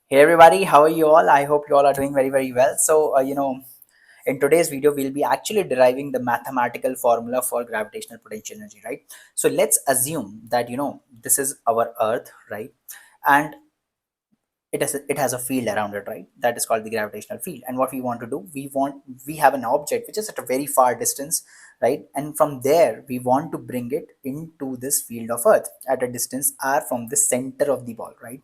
Hey everybody, how are you all? I hope you all are doing very well. In today's video, we'll be actually deriving the mathematical formula for gravitational potential energy, right? So let's assume that this is our Earth, right? And it has a field around it, right? That is called the gravitational field. And what we want to do, we have an object which is at a very far distance, right? And from there, we want to bring it into this field of Earth at a distance r from the center of the ball, right?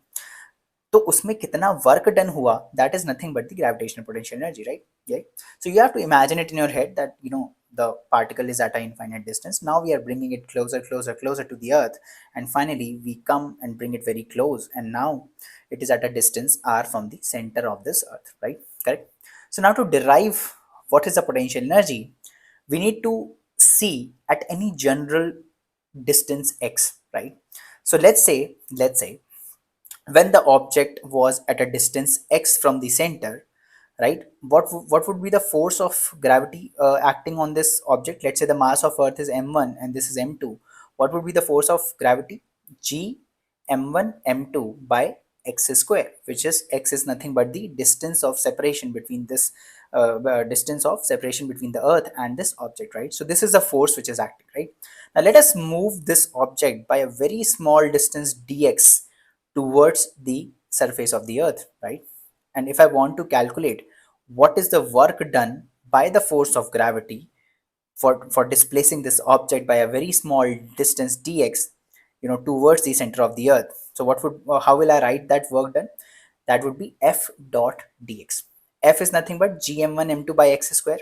तो उसमें कितना work done हुआ, that is nothing but the gravitational potential energy, right? Yeah. So you have to imagine it in your head that the particle is at an infinite distance. Now we are bringing it closer to the Earth, and finally we come and bring it very close, and now it is at a distance r from the center of this Earth, right? Correct. So now to derive what is the potential energy, we need to see at any general distance x, right? So let's say when the object was at a distance x from the center, right? What would be the force of gravity acting on this object? Let's say the mass of Earth is m1 and this is m2. What would be the force of gravity? G m1 m2 by x square, which is x is nothing but the distance of separation between this distance of separation between the Earth and this object, right? So this is the force which is acting, right? Now let us move this object by a very small distance dx towards the surface of the Earth, right? And if I want to calculate what is the work done by the force of gravity for displacing this object by a very small distance dx, towards the center of the Earth, so how will I write that work done? That would be f dot dx. F is nothing but gm1 m2 by x square,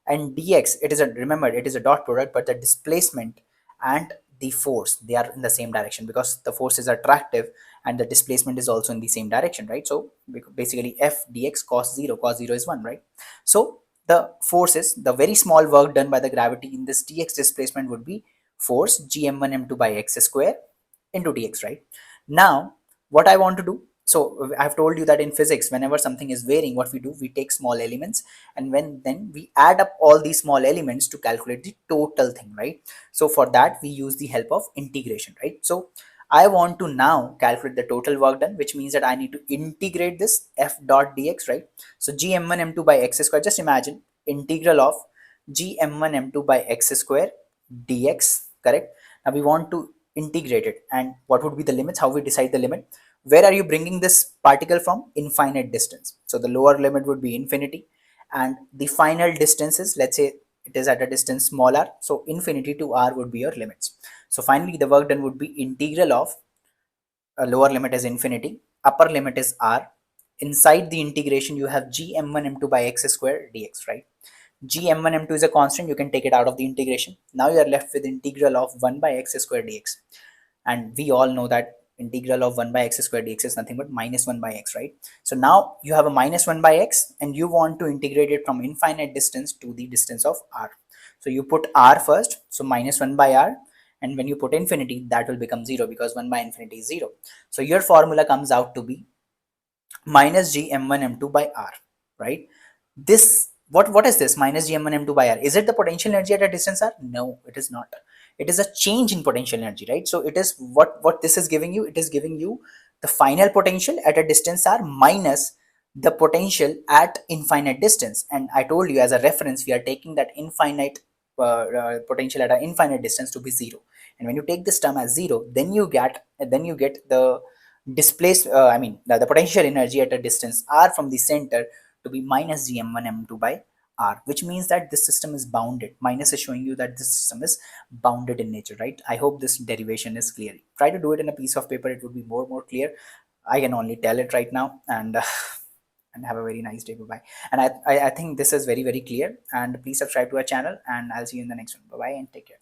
and dx, it is a, remember, it is a dot product, but the displacement and the force, they are in the same direction because the force is attractive and the displacement is also in the same direction, right? So basically f dx cos 0 is 1, right? So the force is the very small work done by the gravity in this dx displacement would be force gm1 m2 by x square into dx, right? Now what I want to do, so I've told you that in physics, whenever something is varying, what we do, we take small elements, and then we add up all these small elements to calculate the total thing, right? So for that we use the help of integration, right? So I want to now calculate the total work done, which means that I need to integrate this f dot dx, right? So gm1 m2 by x square, just imagine integral of gm1 m2 by x square dx, correct? Now we want to integrate it, and what would be the limits? How we decide the limit? Where are you bringing this particle from? Infinite distance. So the lower limit would be infinity, and the final distance is, let's say it is at a distance small r, so infinity to r would be your limits. So finally the work done would be integral of, lower limit is infinity, upper limit is r. Inside the integration you have g m1 m2 by x square dx, right? G m1 m2 is a constant, you can take it out of the integration. Now you are left with integral of 1 by x square dx, and we all know that integral of 1 by x square dx is nothing but minus 1 by x, right? So now you have a minus 1 by x, and you want to integrate it from infinite distance to the distance of r. So you put r first, so minus 1 by r, and when you put infinity, that will become 0 because 1 by infinity is 0. So your formula comes out to be minus gm1 m2 by r, right? This, what is this minus gm1 m2 by r? Is it the potential energy at a distance r? No, it is not. It is a change in potential energy, right? So it is what this is giving you. It is giving you the final potential at a distance r minus the potential at infinite distance. And I told you, as a reference, we are taking that infinite potential at an infinite distance to be 0. And when you take this term as 0, then you get the displaced, the potential energy at a distance r from the center to be minus gm1 m2 by r, which means that this system is bounded. Minus is showing you that this system is bounded in nature, right? I hope this derivation is clear. Try to do it in a piece of paper, it would be more clear. I can only tell it right now, and and have a very nice day. Bye bye. And I think this is very clear, and please subscribe to our channel, and I'll see you in the next one. Bye bye and take care.